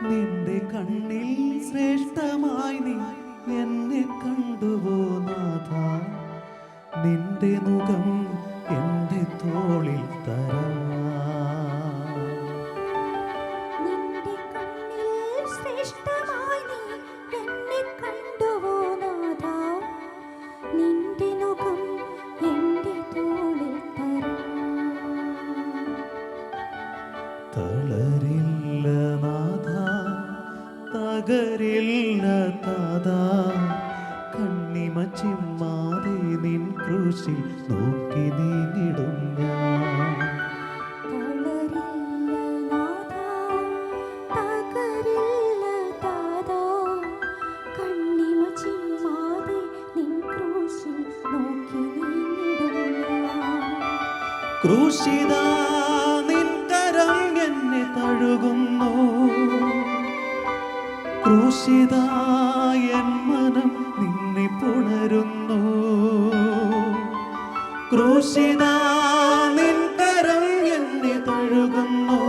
നിന്റെ കണ്ണിൽ ശ്രേഷ്ഠമായി നീ എന്നെ കണ്ടുവോ നാഥ. നിന്റെ മുഖം എൻ്റെ തോളിൽ തരാം. നിന്റെ കണ്ണിൽ ശ്രേഷ്ഠമായി നീ എന്നെ കണ്ടുവോ നാഥ. നിന്റെ മുഖം എൻ്റെ തോളിൽ തരാം. തളരില്ല നാഥ, തകരില്ല താത. കണ്ണിമ ചിമ്മാതെ നിൻ ക്രൂശിൽ നോക്കി നീങ്ങിടും ഞാൻ. തളരില്ല നാഥ, തകരില്ല താത. കണ്ണിമ ചിമ്മാതെ നിൻ ക്രൂശിൽ നോക്കി നീങ്ങിടും ഞാൻ. ക്രൂശിത നിൻ കരം എന്നെ തഴുകുന്നു. ക്രൂശിത എൻ മനം നിന്നെ പുണരുന്നു. ക്രൂശിത നിൻ കരം എന്നെ തഴുകുന്നു.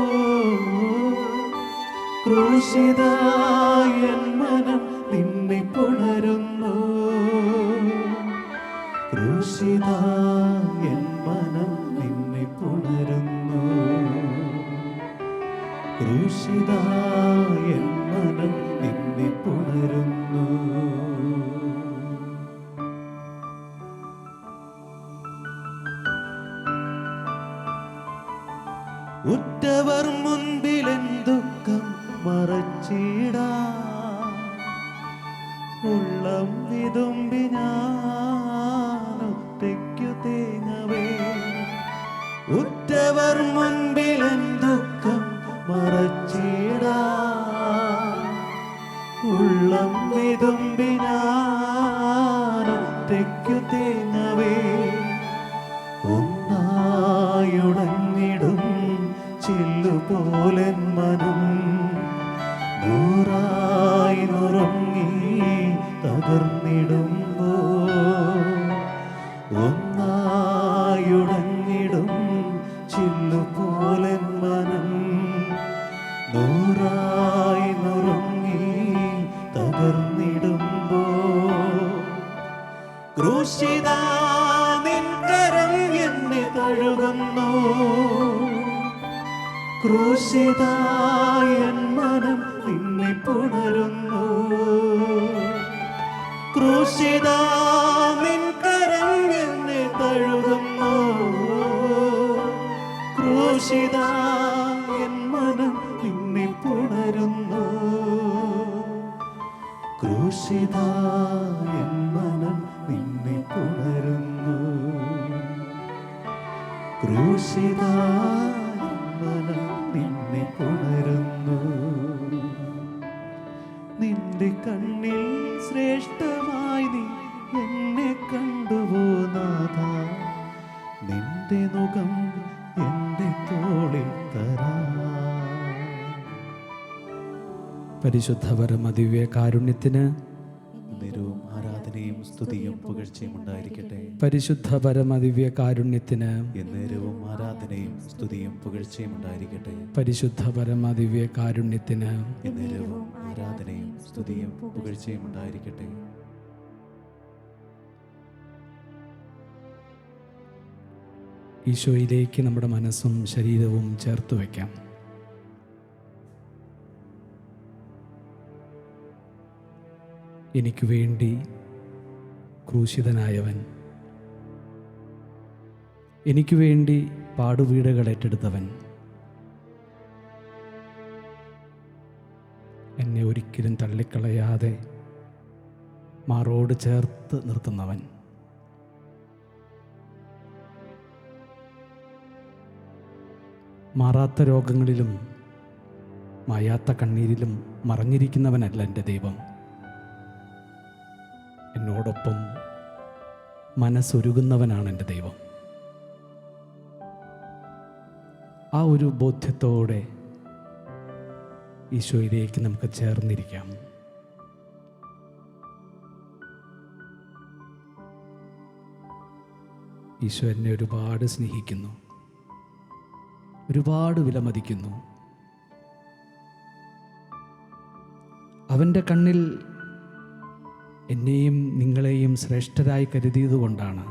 ക്രൂശിത എൻ മനം നിന്നെ പുണരുന്നു. ക്രൂശിത എൻ മനം നിന്നെ പുണരുന്നു. ക്രൂശിത എൻ മനം നിന്നെ പുണരുന്നു. ഉറ്റവർ മുൻപിലെൻ ദുഃഖം മറച്ചിടാം. ഉള്ളം വിതുമ്പി ഞാനൊറ്റയ്ക്കു തേങ്ങവേ. ഉറ്റവർ മുൻപിലെൻ ദുഃഖം മറച്ചിടാം. ഉള്ളം വിതുമ്പി ഞാനൊറ്റയ്ക്കു തേങ്ങവേ. ഒന്നായുടഞ്ഞിടും ചില്ലുപോലെൻ മനം നൂറായി നുറങ്ങി തകർന്നിടുമ്പോ. ഒന്നായുടഞ്ഞിടും ചില്ലുപോലെൻ മനം നൂറായി നുറങ്ങി തകർന്നിടുമ്പോ. ക്രൂശിത നിൻ കരം എന്നെ തഴുകുന്നു. ക്രൂശിത എൻ മനം നിന്നെ പുണരുന്നു. ക്രൂശിത നിൻ കരം എന്നെ തഴുകുന്നു. ക്രൂശിത എൻ മനം നിന്നെ പുണരുന്നു. ക്രൂശിത എൻ മനം നിന്നെ പുണരുന്നു. ക്രൂശിത എൻ മനം നിന്നെ പുണരുന്നു. നിന്റെ കണ്ണിൽ ശ്രേഷ്ഠമായി നീ എന്നെ കണ്ടുവോ നാഥ. നിന്റെ മുഖം എൻ്റെ തോളിൽ തരാം. പരിശുദ്ധ പരമദിവ്യ കാരുണ്യത്തിന് നിരവും ആരാധനയും സ്തുതിയും പുകഴ്ചയും ഉണ്ടായിരിക്കട്ടെ. പരിശുദ്ധ പരമദിവ്യ കാരുണ്യത്തിന് എന്നേരവും ആരാധനയും സ്തുതിയും പുകഴ്ചയും ഉണ്ടായിരിക്കട്ടെ. പരിശുദ്ധ പരമദിവ്യ കാരുണ്യത്തിന് എന്നേരവും ആരാധനയും സ്തുതിയും പുകഴ്ചയും ഉണ്ടായിരിക്കട്ടെ. ഈശോയിലേക്ക് നമ്മുടെ മനസ്സും ശരീരവും ചേർത്ത് വയ്ക്കാം. എനിക്ക് വേണ്ടി ക്രൂശിതനായവൻ, എനിക്ക് വേണ്ടി പാടുവീടുകൾ ഏറ്റെടുത്തവൻ, എന്നെ ഒരിക്കലും തള്ളിക്കളയാതെ മാറോട് ചേർത്ത് നിർത്തുന്നവൻ, മാറാത്ത രോഗങ്ങളിലും മായാത്ത കണ്ണീരിലും മറഞ്ഞിരിക്കുന്നവനല്ല എൻ്റെ ദൈവം. എന്നോടൊപ്പം മനസ്സൊരുകുന്നവനാണ് എൻ്റെ ദൈവം. ആ ഒരു ബോധ്യത്തോടെ ഈശോയിലേക്ക് നമുക്ക് ചേർന്നിരിക്കാം. ഈശോ എന്നെ ഒരുപാട് സ്നേഹിക്കുന്നു, ഒരുപാട് വിലമതിക്കുന്നു. അവൻ്റെ കണ്ണിൽ എന്നെയും നിങ്ങളെയും ശ്രേഷ്ഠരായി കരുതിയതുകൊണ്ടാണ്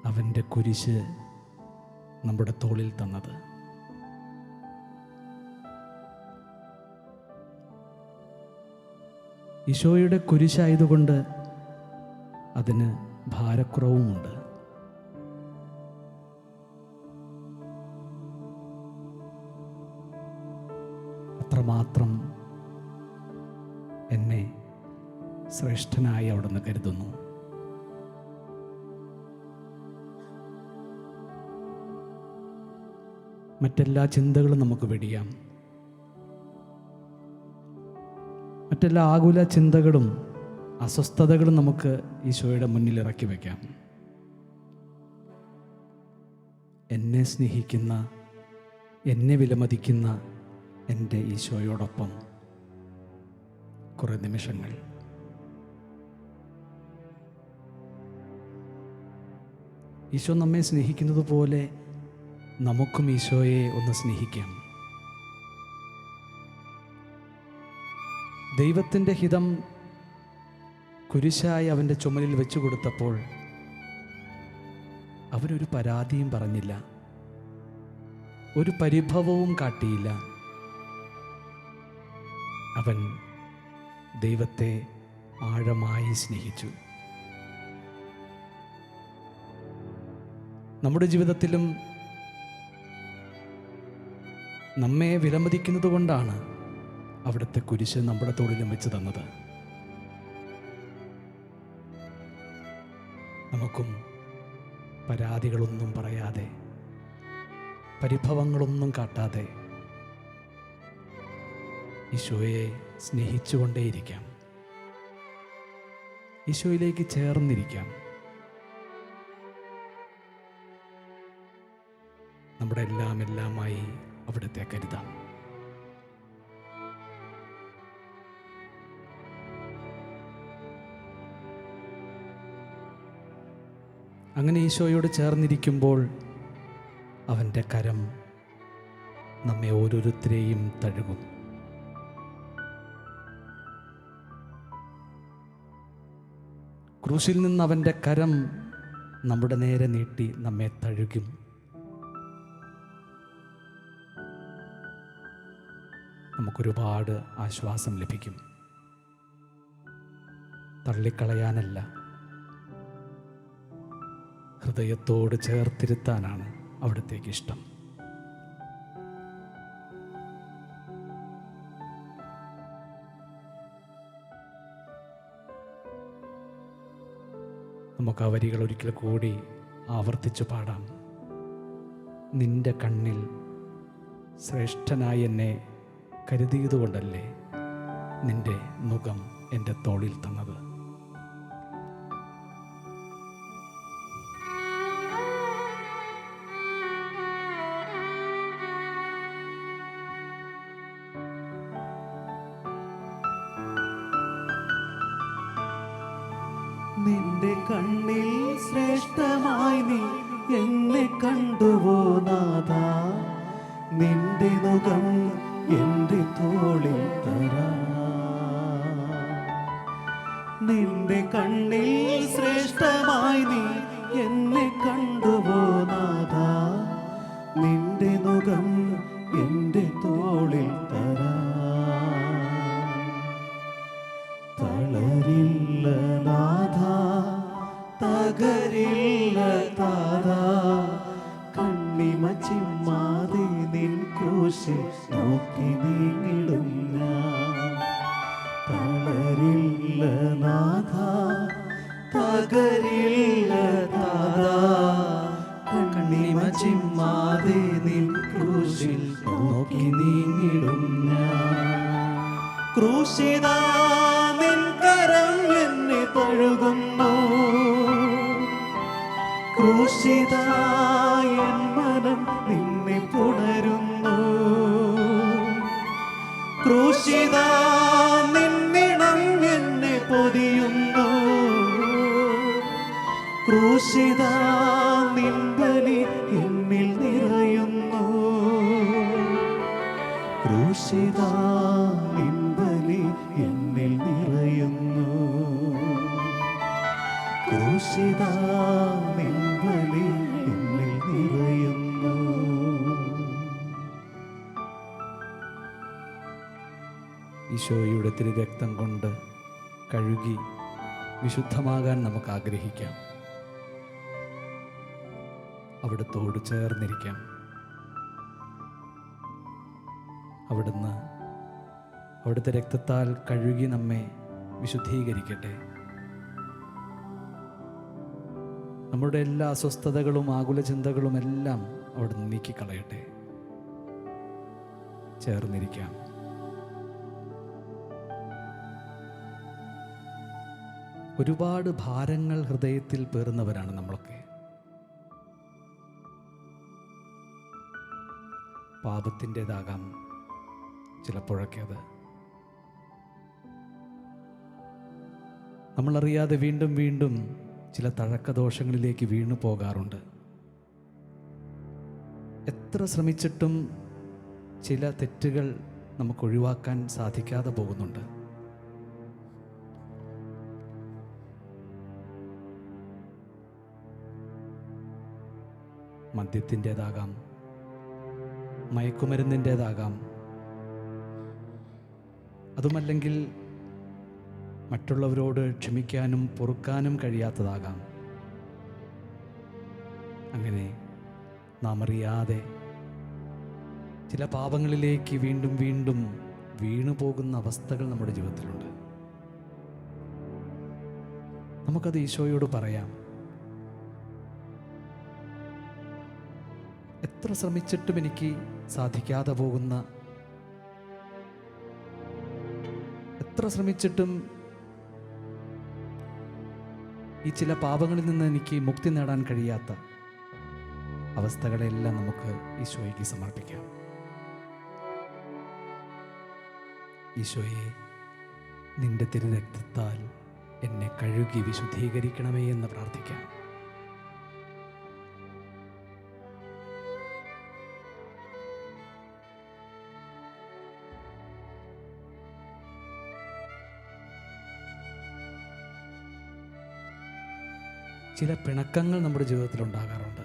അവൻ്റെ കുരിശ് നമ്മുടെ തോളിൽ തന്നത്. ഈശോയുടെ കുരിശായതുകൊണ്ട് അതിന് ഭാരക്കുറവുമുണ്ട്. അത്രമാത്രം എന്നെ ശ്രേഷ്ഠനായി അവിടുന്ന് കരുതുന്നു. മറ്റെല്ലാ ചിന്തകളും നമുക്ക് വെടിയാം. മറ്റെല്ലാ ആകുല ചിന്തകളും അസ്വസ്ഥതകളും നമുക്ക് ഈശോയുടെ മുന്നിൽ ഇറക്കി വയ്ക്കാം. എന്നെ സ്നേഹിക്കുന്ന, എന്നെ വിലമതിക്കുന്ന എൻ്റെ ഈശോയോടൊപ്പം കുറേ നിമിഷങ്ങൾ ഈശോ നമ്മെ സ്നേഹിക്കുന്നത് പോലെ നമുക്കും ഈശോയെ ഒന്ന് സ്നേഹിക്കാം. ദൈവത്തിൻ്റെ ഹിതം കുരിശായി അവൻ്റെ ചുമലിൽ വെച്ചു കൊടുത്തപ്പോൾ അവനൊരു പരാതിയും പറഞ്ഞില്ല, ഒരു പരിഭവവും കാട്ടിയില്ല. അവൻ ദൈവത്തെ ആഴമായി സ്നേഹിച്ചു. നമ്മുടെ ജീവിതത്തിലും നമ്മെ വിലമതിക്കുന്നത് കൊണ്ടാണ് അവിടുത്തെ കുരിശ് നമ്മുടെ തോളിലും വെച്ച് തന്നത്. നമുക്കും പരാതികളൊന്നും പറയാതെ, പരിഭവങ്ങളൊന്നും കാട്ടാതെ ഈശോയെ സ്നേഹിച്ചുകൊണ്ടേയിരിക്കാം. ഈശോയിലേക്ക് ചേർന്നിരിക്കാം. നമ്മുടെ എല്ലാമായി അവിടുത്തെ കരുതാം. അങ്ങനെ ഈശോയോട് ചേർന്നിരിക്കുമ്പോൾ അവൻ്റെ കരം നമ്മെ ഓരോരുത്തരെയും തഴുകും. ക്രൂശിൽ നിന്ന് അവൻ്റെ കരം നമ്മുടെ നേരെ നീട്ടി നമ്മെ തഴുകും. നമുക്കൊരുപാട് ആശ്വാസം ലഭിക്കും. തള്ളിക്കളയാനല്ല, ഹൃദയത്തോട് ചേർത്തിരുത്താനാണ് അവിടത്തേക്ക് ഇഷ്ടം. നമുക്ക് ആ വരികൾ ഒരിക്കൽ കൂടി ആവർത്തിച്ചു പാടാം. നിന്റെ കണ്ണിൽ ശ്രേഷ്ഠനായി എന്നെ കരുതിയതുകൊണ്ടല്ലേ നിന്റെ മുഖം എൻ്റെ തോളിൽ തന്നത്. നിന്റെ കണ്ണിൽ ശ്രേഷ്ഠമായി നീ എന്നെ കണ്ടുവോ നാഥാ, നിന്റെ മുഖം എൻ്റെ തോളിൽ തരാ. നിന്റെ കണ്ണിൽ ശ്രേഷ്ഠമായി നീ എന്നെ കണ്ടുവോ നാഥാ, നിന്റെ മുഖം എൻ്റെ തോളിൽ തരാ. തളരില്ല നാഥാ, തകരില്ല താതാ, കണ്ണിമ ചിമ്മാതെ നിൻ ക്രൂശിൽ നോക്കി നീങ്ങിടും ഞാൻ. തളരില്ല നാഥാ, തകരില്ല താതാ, കണ്ണിമ ചിമ്മാതെ നിൻ ക്രൂശിൽ നോക്കി നീങ്ങിടും ഞാൻ. ക്രൂശിതാ നിൻ കരം എന്നെ തഴുകുന്നു, ക്രൂശിതാ എൻ മനം നിന്നെ പുണരുന്നു, ക്രൂശിതാ നിന്നിടം എന്നെ പൊതിയുന്നു, ക്രൂശിതാ നിൻ ബലി എന്നിൽ നിറയുന്നു. ക്രൂശിതാ ക്രൂശിതാ നിൻ ബലി എന്നിൽ നിറയുന്നു. ക്രൂശിതാ നിൻ ബലി എന്നിൽ നിറയുന്നു. ഈശോയുടെ തിരുരക്തം കൊണ്ട് കഴുകി വിശുദ്ധമാകാൻ നമുക്ക് ആഗ്രഹിക്കാം. അവിടുത്തോട് ചേർന്നിരിക്കാം. അവിടുന്ന് അവിടുത്തെ രക്തത്താൽ കഴുകി നമ്മെ വിശുദ്ധീകരിക്കട്ടെ. നമ്മുടെ എല്ലാ അസ്വസ്ഥതകളും ആകുല ചിന്തകളും എല്ലാം അവിടുന്ന് നീക്കിക്കളയട്ടെ. ചേർന്നിരിക്കാം. ഒരുപാട് ഭാരങ്ങൾ ഹൃദയത്തിൽ പേറുന്നവരാണ് നമ്മളൊക്കെ. പാപത്തിൻ്റെതാകാം ചിലപ്പോഴൊക്കെ അത്. നമ്മളറിയാതെ വീണ്ടും വീണ്ടും ചില തഴക്കദോഷങ്ങളിലേക്ക് വീണു പോകാറുണ്ട്. എത്ര ശ്രമിച്ചിട്ടും ചില തെറ്റുകൾ നമുക്ക് ഒഴിവാക്കാൻ സാധിക്കാതെ പോകുന്നുണ്ട്. മദ്യത്തിൻ്റെതാകാം, മയക്കുമരുന്നിൻ്റെതാകാം, അതുമല്ലെങ്കിൽ മറ്റുള്ളവരോട് ക്ഷമിക്കാനും പൊറുക്കാനും കഴിയാത്തതാകാം. അങ്ങനെ നാം അറിയാതെ ചില പാപങ്ങളിലേക്ക് വീണ്ടും വീണ്ടും വീണു പോകുന്ന അവസ്ഥകൾ നമ്മുടെ ജീവിതത്തിലുണ്ട്. നമുക്കത് ഈശോയോട് പറയാം. എത്ര ശ്രമിച്ചിട്ടും എനിക്ക് സാധിക്കാതെ പോകുന്ന, എത്ര ശ്രമിച്ചിട്ടും ഈ ചില പാപങ്ങളിൽ നിന്ന് എനിക്ക് മുക്തി നേടാൻ കഴിയാത്ത അവസ്ഥകളെല്ലാം നമുക്ക് ഈശോയ്ക്ക് സമർപ്പിക്കാം. ഈശോയെ, നിന്റെ തിരുരക്തത്താൽ എന്നെ കഴുകി വിശുദ്ധീകരിക്കണമേ എന്ന് പ്രാർത്ഥിക്കാം. ചില പിണക്കങ്ങൾ നമ്മുടെ ജീവിതത്തിൽ ഉണ്ടാകാറുണ്ട്.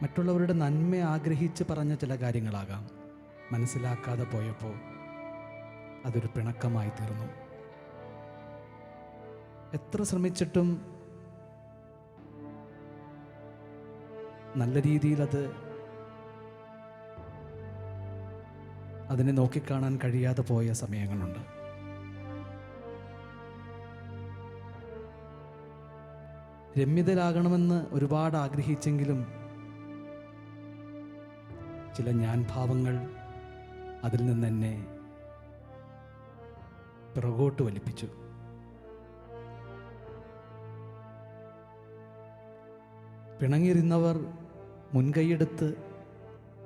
മറ്റുള്ളവരുടെ നന്മ ആഗ്രഹിച്ച് പറഞ്ഞ ചില കാര്യങ്ങളാകാം. മനസ്സിലാക്കാതെ പോയപ്പോൾ അതൊരു പിണക്കമായി തീർന്നു. എത്ര ശ്രമിച്ചിട്ടും നല്ല രീതിയിൽ അതിനെ നോക്കിക്കാണാൻ കഴിയാതെ പോയ സമയങ്ങളുണ്ട്. രമ്യതയിലാകണമെന്ന് ഒരുപാട് ആഗ്രഹിച്ചെങ്കിലും ചില ഞാൻ ഭാവങ്ങൾ അതിൽ നിന്ന് എന്നെ പിറകോട്ട് വലിപ്പിച്ചു. പിണങ്ങിയിരുന്നവർ മുൻകൈയെടുത്ത്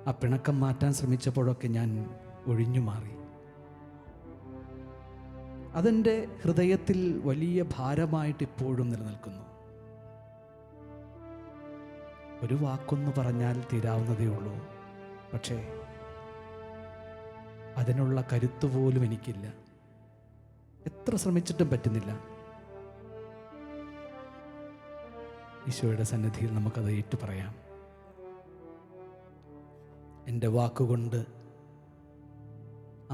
ആ പിണക്കം മാറ്റാൻ ശ്രമിച്ചപ്പോഴൊക്കെ ഞാൻ ഒഴിഞ്ഞു മാറി. അതെൻ്റെ ഹൃദയത്തിൽ വലിയ ഭാരമായിട്ട് ഇപ്പോഴും നിലനിൽക്കുന്നു. ഒരു വാക്കൊന്ന് പറഞ്ഞാൽ തീരാവുന്നതേ ഉള്ളൂ. പക്ഷേ അതിനുള്ള കരുത്ത് പോലും എനിക്കില്ല. എത്ര ശ്രമിച്ചിട്ടും പറ്റുന്നില്ല. ഈശോയുടെ സന്നിധിയിൽ നമുക്കത് ഏറ്റുപറയാം. എൻ്റെ വാക്കുകൊണ്ട്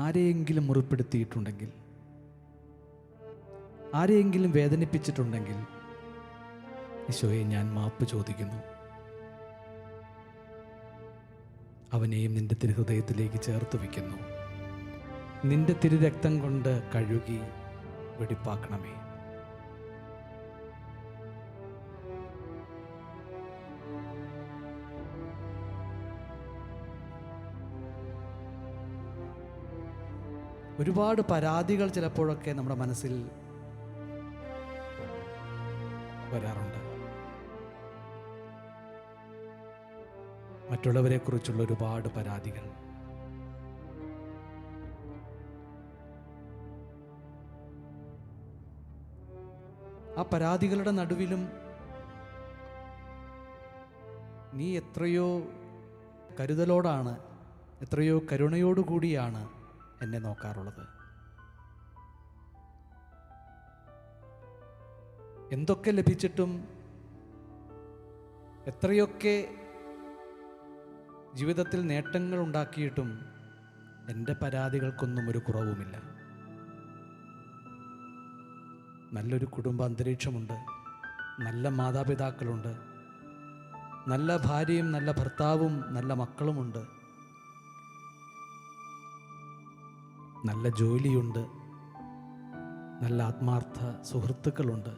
ആരെയെങ്കിലും മുറിപ്പെടുത്തിയിട്ടുണ്ടെങ്കിൽ, ആരെയെങ്കിലും വേദനിപ്പിച്ചിട്ടുണ്ടെങ്കിൽ ഈശോയെ ഞാൻ മാപ്പ് ചോദിക്കുന്നു. അവനെയും നിന്റെ തിരുഹൃദയത്തിലേക്ക് ചേർത്ത് വയ്ക്കുന്നു. നിന്റെ തിരുരക്തം കൊണ്ട് കഴുകി വെടിപ്പാക്കണമേ. ഒരുപാട് പരാതികൾ ചിലപ്പോഴൊക്കെ നമ്മുടെ മനസ്സിൽ വരാറുണ്ട്. മറ്റുള്ളവരെക്കുറിച്ചുള്ള ഒരുപാട് പരാതികൾ. ആ പരാതികളുടെ നടുവിലും നീ എത്രയോ കരുതലോടാണ്, എത്രയോ കരുണയോടുകൂടിയാണ് എന്നെ നോക്കാറുള്ളത്. എന്തൊക്കെ ലഭിച്ചിട്ടും, എത്രയൊക്കെ ജീവിതത്തിൽ നേട്ടങ്ങൾ ഉണ്ടാക്കിയിട്ടും എൻ്റെ പരാതികൾക്കൊന്നും ഒരു കുറവുമില്ല. നല്ലൊരു കുടുംബ അന്തരീക്ഷമുണ്ട്, നല്ല മാതാപിതാക്കളുണ്ട്, നല്ല ഭാര്യയും നല്ല ഭർത്താവും നല്ല മക്കളുമുണ്ട്, നല്ല ജോലിയുണ്ട്, നല്ല ആത്മാർത്ഥ സുഹൃത്തുക്കളുണ്ട്.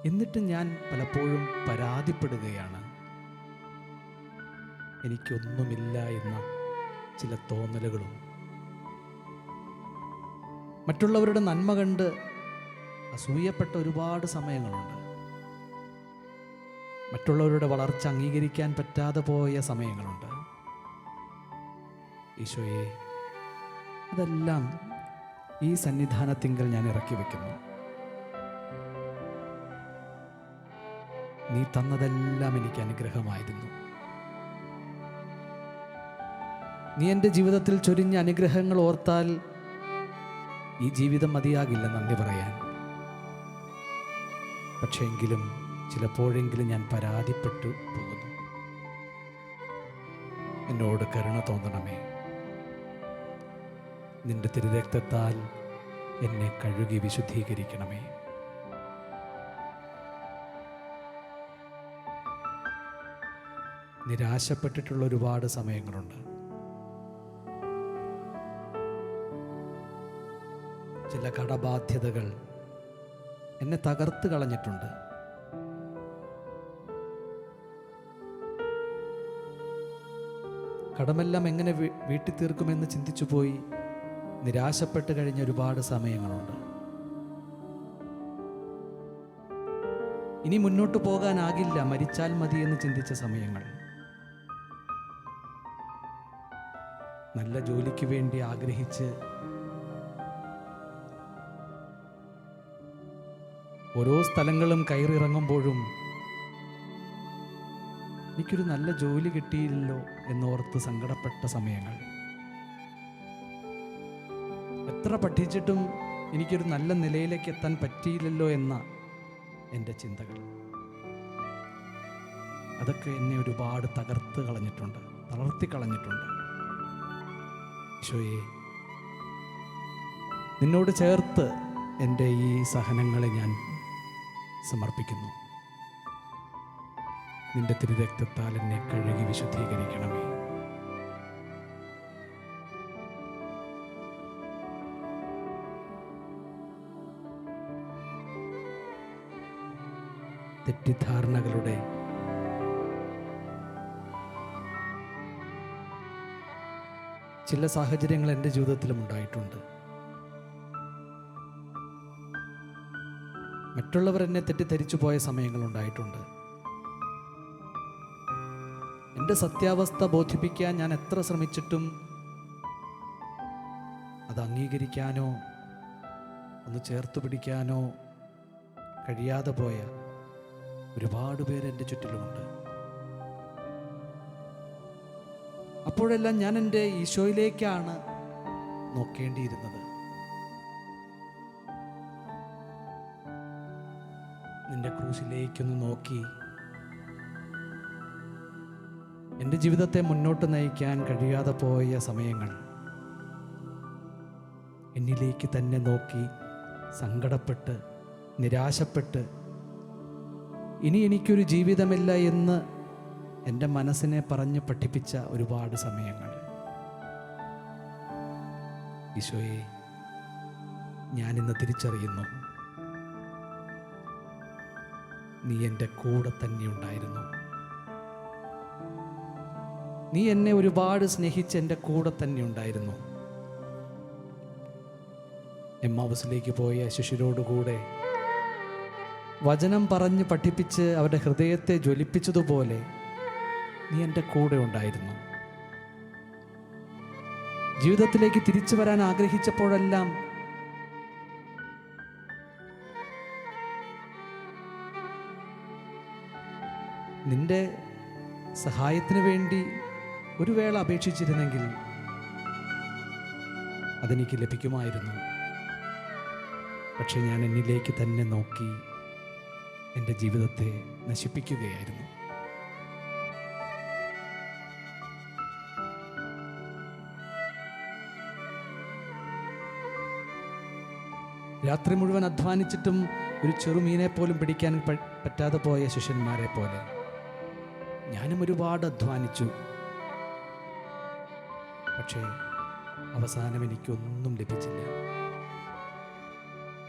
എന്നിട്ട് ഞാൻ പലപ്പോഴും പരാതിപ്പെടുകയാണ്. എനിക്കൊന്നുമില്ല എന്ന ചില തോന്നലുകളും, മറ്റുള്ളവരുടെ നന്മ കണ്ട് അസൂയപ്പെട്ട ഒരുപാട് സമയങ്ങളുണ്ട്. മറ്റുള്ളവരുടെ വളർച്ച അംഗീകരിക്കാൻ പറ്റാതെ പോയ സമയങ്ങളുണ്ട്. ഈശോയെ, അതെല്ലാം ഈ സന്നിധാനത്തിങ്കൽ ഞാൻ ഇറക്കി വയ്ക്കുന്നു. നീ തന്നതെല്ലാം എനിക്ക് അനുഗ്രഹമായിരുന്നു. നീ എൻ്റെ ജീവിതത്തിൽ ചൊരിഞ്ഞ അനുഗ്രഹങ്ങൾ ഓർത്താൽ ഈ ജീവിതം മതിയാകില്ല നന്ദി പറയാൻ. പക്ഷേ എങ്കിലും ചിലപ്പോഴെങ്കിലും ഞാൻ പരാതിപ്പെട്ടു പോകുന്നു. എന്നോട് കരുണ തോന്നണമേ. നിന്റെ തിരുരക്തത്താൽ എന്നെ കഴുകി വിശുദ്ധീകരിക്കണമേ. നിരാശപ്പെട്ടിട്ടുള്ള ഒരുപാട് സമയങ്ങളുണ്ട്. ചില കടബാധ്യതകൾ എന്നെ തകർത്ത് കളഞ്ഞിട്ടുണ്ട്. കടമെല്ലാം എങ്ങനെ വീട്ടി തീർക്കുമെന്ന് ചിന്തിച്ചു പോയി നിരാശപ്പെട്ട് കഴിഞ്ഞ ഒരുപാട് സമയങ്ങളുണ്ട്. ഇനി മുന്നോട്ട് പോകാനാകില്ല, മരിച്ചാൽ മതി എന്ന് ചിന്തിച്ച സമയങ്ങൾ. നല്ല ജോലിക്ക് വേണ്ടി ആഗ്രഹിച്ച് ഓരോ സ്ഥലങ്ങളും കയറിയിറങ്ങുമ്പോഴും എനിക്കൊരു നല്ല ജോലി കിട്ടിയില്ലല്ലോ എന്നോർത്ത് സങ്കടപ്പെട്ട സമയങ്ങൾ. എത്ര പഠിച്ചിട്ടും എനിക്കൊരു നല്ല നിലയിലേക്ക് എത്താൻ പറ്റിയില്ലല്ലോ എന്ന എൻ്റെ ചിന്തകൾ, അതൊക്കെ എന്നെ ഒരുപാട് തകർത്ത് കളഞ്ഞിട്ടുണ്ട്, തളർത്തി കളഞ്ഞിട്ടുണ്ട്. ഈശോയെ, നിന്നോട് ചേർത്ത് എൻ്റെ ഈ സഹനങ്ങളെ ഞാൻ സമർപ്പിക്കുന്നു. നിന്റെ തിരുരക്തത്താൽ എന്നെ കഴുകി വിശുദ്ധീകരിക്കണമേ. തെറ്റിദ്ധാരണകളുടെ ചില സാഹചര്യങ്ങൾ എൻ്റെ ജീവിതത്തിലും ഉണ്ടായിട്ടുണ്ട്. മറ്റുള്ളവർ എന്നെ തെറ്റിദ്ധരിച്ചു പോയ സമയങ്ങളുണ്ടായിട്ടുണ്ട്. എൻ്റെ സത്യാവസ്ഥ ബോധിപ്പിക്കാൻ ഞാൻ എത്ര ശ്രമിച്ചിട്ടും അത് അംഗീകരിക്കാനോ ഒന്ന് ചേർത്ത് പിടിക്കാനോ കഴിയാതെ പോയ ഒരുപാട് പേര് എൻ്റെ ചുറ്റിലുമുണ്ട്. അപ്പോഴെല്ലാം ഞാൻ എൻ്റെ ഈശോയിലേക്കാണ് നോക്കേണ്ടിയിരുന്നത്. നിന്റെ ക്രൂശിലേക്കൊന്ന് നോക്കി എൻ്റെ ജീവിതത്തെ മുന്നോട്ട് നയിക്കാൻ കഴിയാതെ പോയ സമയങ്ങൾ, എന്നിലേക്ക് തന്നെ നോക്കി സങ്കടപ്പെട്ട് നിരാശപ്പെട്ട് ഇനി എനിക്കൊരു ജീവിതമില്ല എന്ന് എൻ്റെ മനസ്സിനെ പറഞ്ഞ് പഠിപ്പിച്ച ഒരുപാട് സമയങ്ങൾ. ഈശോയെ, ഞാനിന്ന് തിരിച്ചറിയുന്നു, നീ എൻ്റെ കൂടെ തന്നെ ഉണ്ടായിരുന്നു. നീ എന്നെ ഒരുപാട് സ്നേഹിച്ച് എൻ്റെ കൂടെ തന്നെ ഉണ്ടായിരുന്നു. എമ്മാവുസിലേക്ക് പോയ ശിഷ്യരോടുകൂടെ വചനം പറഞ്ഞ് പഠിപ്പിച്ച് അവരുടെ ഹൃദയത്തെ ജ്വലിപ്പിച്ചതുപോലെ നീ എൻ്റെ കൂടെ ഉണ്ടായിരുന്നു. ജീവിതത്തിലേക്ക് തിരിച്ചു വരാൻ ആഗ്രഹിച്ചപ്പോഴെല്ലാം നിന്റെ സഹായത്തിന് വേണ്ടി ഒരു വേള അപേക്ഷിച്ചിരുന്നെങ്കിൽ അതെനിക്ക് ലഭിക്കുമായിരുന്നു. പക്ഷെ ഞാൻ എന്നിലേക്ക് തന്നെ നോക്കി എൻ്റെ ജീവിതത്തെ നശിപ്പിക്കുകയായിരുന്നു. രാത്രി മുഴുവൻ അധ്വാനിച്ചിട്ടും ഒരു ചെറുമീനെ പോലും പിടിക്കാൻ പറ്റാതെ പോയ ശിഷ്യന്മാരെ പോലെ ഞാനും ഒരുപാട് അധ്വാനിച്ചു. പക്ഷേ അവസാനം എനിക്കൊന്നും ലഭിച്ചില്ല.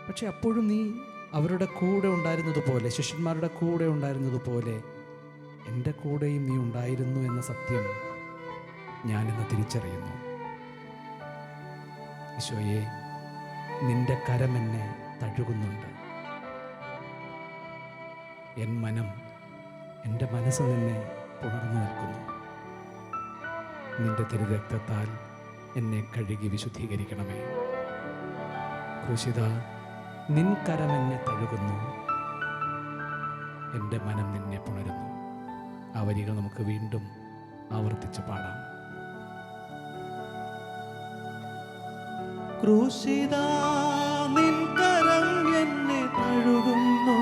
പക്ഷെ അപ്പോഴും നീ അവരുടെ കൂടെ ഉണ്ടായിരുന്നതുപോലെ, ശിഷ്യന്മാരുടെ കൂടെ ഉണ്ടായിരുന്നതുപോലെ എൻ്റെ കൂടെയും നീ ഉണ്ടായിരുന്നു എന്ന സത്യം ഞാനിന്ന് തിരിച്ചറിയുന്നു. ഈശോയെ, നിന്റെ കരം എന്നെ തഴുകുന്നുണ്ട്. എൻ്റെ മനസ്സ് നിന്നെ പുണർന്നു നിൽക്കുന്നു. നിന്റെ തിരുരക്തത്താൽ എന്നെ കഴുകി വിശുദ്ധീകരിക്കണമേ. ക്രൂശിത, നിൻ കരം എന്നെ തഴുകുന്നു, എൻ്റെ മനം നിന്നെ പുണരുന്നു. ആ വരികൾ നമുക്ക് വീണ്ടും ആവർത്തിച്ച് പാടാം. ക്രൂശിത, നിൻ കരം എന്നെ തഴുകുന്നു.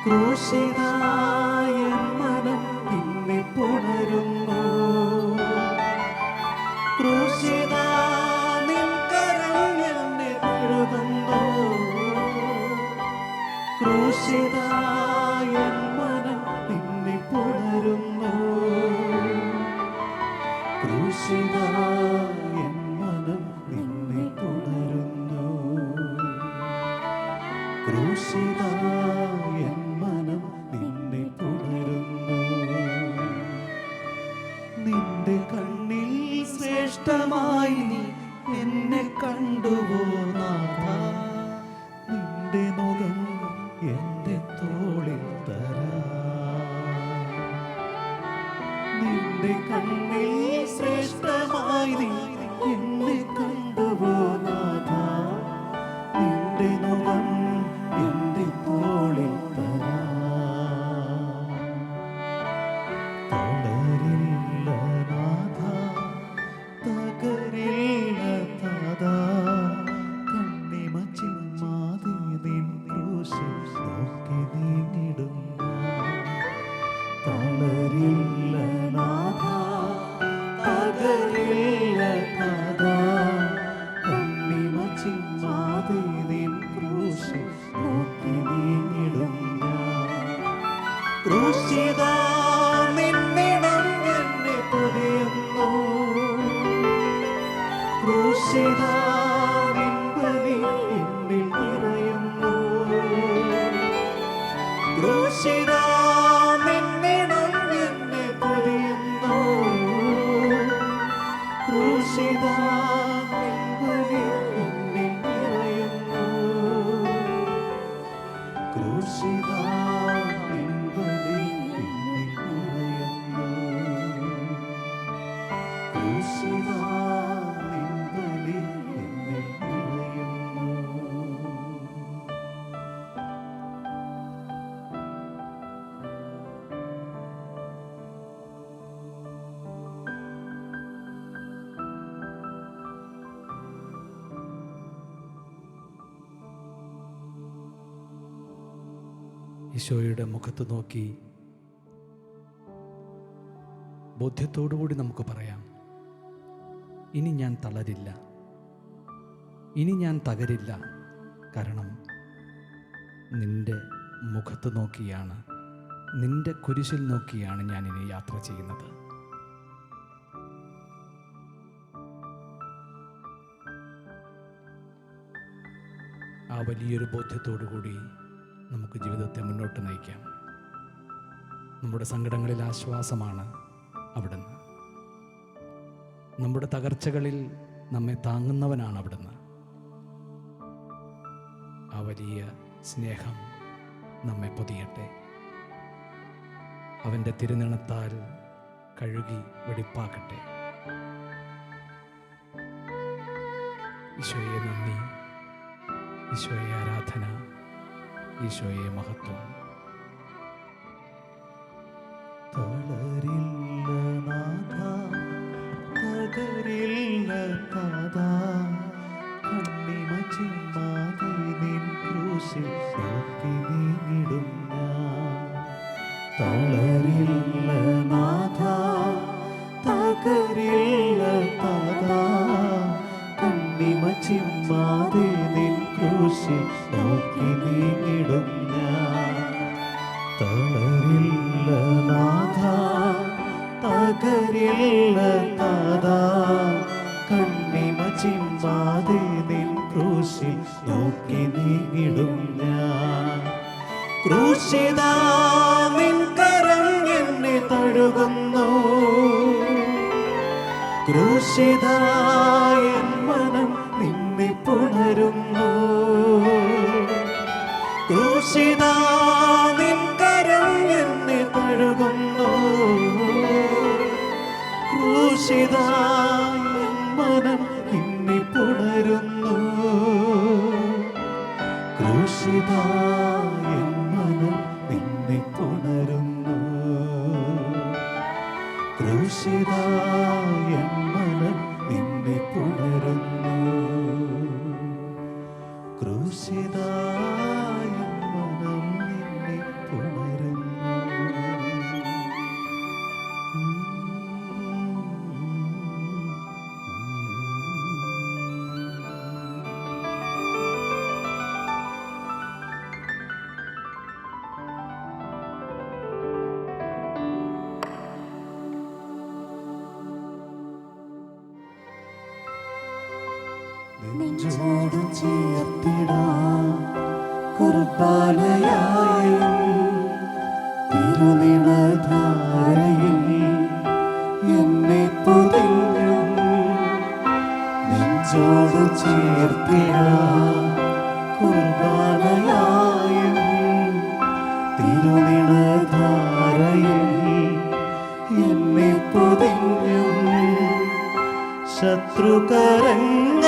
ക്രൂശിത, എൻ മനം നിന്നെ പുണരുന്നു. ക്രൂശിത, നിൻ കരം എന്നെ തഴുകുന്നു. ക്രൂശിത, എൻ മനം നിന്നെ പുണരുന്നു. ക്രൂശിത, എൻ മനം നിന്നെ പുണരുന്നു. ക്രൂശിത, എൻ മനം നിന്നെ പുണരുന്നു. നിന്റെ കണ്ണിൽ ശ്രേഷ്ഠമായി നീ എന്നെ കണ്ടുവോ നാഥ. നിന്റെ മുഖം എൻ്റെ തോളിൽ തരാം. നിന്റെ കണ്ണിൽ ശ്രേഷ്ഠമായി നീ എന്നെ കണ്ടുവോ നാഥ. നിന്റെ മുഖം എൻ്റെ തോളിൽ തരാം. തളരില്ല നാഥ, തകരില്ല താത. കണ്ണിമ ചിമ്മാതെ നിൻ ക്രൂശിൽ നോക്കി നീങ്ങിടും ഞാൻ. തളരില്ല നാഥ, തകരില്ല താത. കണ്ണിമ ചിമ്മാതെ നിൻ ക്രൂശിൽ നോക്കി നീങ്ങിടും ഞാൻ. ക്രൂശിത, നിന്നിടം എന്നെ പൊതിയുന്നു. ക്രൂശിത, നിൻ ബലി എന്നിൽ നിറയുന്നു. ക്രൂശിത, നിന്നിടം എന്നെ പൊതിയുന്നു. ക്രൂശിത, നിൻ ബലി എന്നിൽ നിറയുന്നു. ക്രൂശിത, നിൻ ബലി എന്നിൽ നിറയുന്നു. ക്രൂശിത, നിൻ ബലി എന്നിൽ നിറയുന്നു. ഈശോയുടെ മുഖത്ത് നോക്കി ബോധ്യത്തോടുകൂടി നമുക്ക് പറയാം, ഇനി ഞാൻ തളരില്ല, ഇനി ഞാൻ തകരില്ല. കാരണം നിന്റെ മുഖത്ത് നോക്കിയാണ്, നിന്റെ കുരിശിൽ നോക്കിയാണ് ഞാൻ ഇനി യാത്ര ചെയ്യുന്നത്. ആ വലിയൊരു ബോധ്യത്തോടു കൂടി നമുക്ക് ജീവിതത്തെ മുന്നോട്ട് നയിക്കാം. നമ്മുടെ സങ്കടങ്ങളിൽ ആശ്വാസമാണ് അവിടുന്ന്. നമ്മുടെ തകർച്ചകളിൽ നമ്മെ താങ്ങുന്നവനാണ് അവിടുന്ന്. ആ വലിയ സ്നേഹം നമ്മെ പൊതിയട്ടെ. അവൻ്റെ തിരുനിണത്താൽ കഴുകി വെടിപ്പാക്കട്ടെ. ഈശോയെ നന്ദി, ഈശോയെ ആരാധന, ഈശോയെ മഹത്വം. തളരില്ല നാഥ, തകരില്ല താതാ, കണ്ണിമ ചിമ്മാതെ നിൻ ക്രൂശിൽ നോക്കി നീങ്ങിടും ഞാൻ. തളരില്ല നാഥ, തകരില്ല താതാ, കണ്ണിമ ചിമ്മാതെ നിൻ ക്രൂശിൽ നോക്കി നീങ്ങിടും ഞാൻ. ക്രൂശിതാ നിൻ കരം എന്നെ തഴുകുന്നു, ക്രൂശിതാ എൻ മനം നിന്നെ പുണരുന്നു. ക്രൂശിതാ നിൻ കരം എന്നെ തഴുകുന്നു, ക്രൂശിതാ എൻ മനം നിന്നെ പുണരുന്നു. ക്രൂശിതാ എൻ മനം നിന്നെ പുണരുന്നു, ക്രൂശിതാ എൻ മനം നിന്നെ പുണരുന്നു, ക്രൂശിതാ എൻ മനം നിന്നെ പുണരുന്നു. നെഞ്ചോടു ചേർത്തിടാം കുർബാനയായും തിരുനിണധാരയിൽ എന്നെ പൊതിഞ്ഞും. നെഞ്ചോടു ചേർത്തിടാം കുർബാനയായും തിരുനിണധാരയിൽ എന്നെ പൊതിഞ്ഞും. ശത്രുകരങ്ങൾ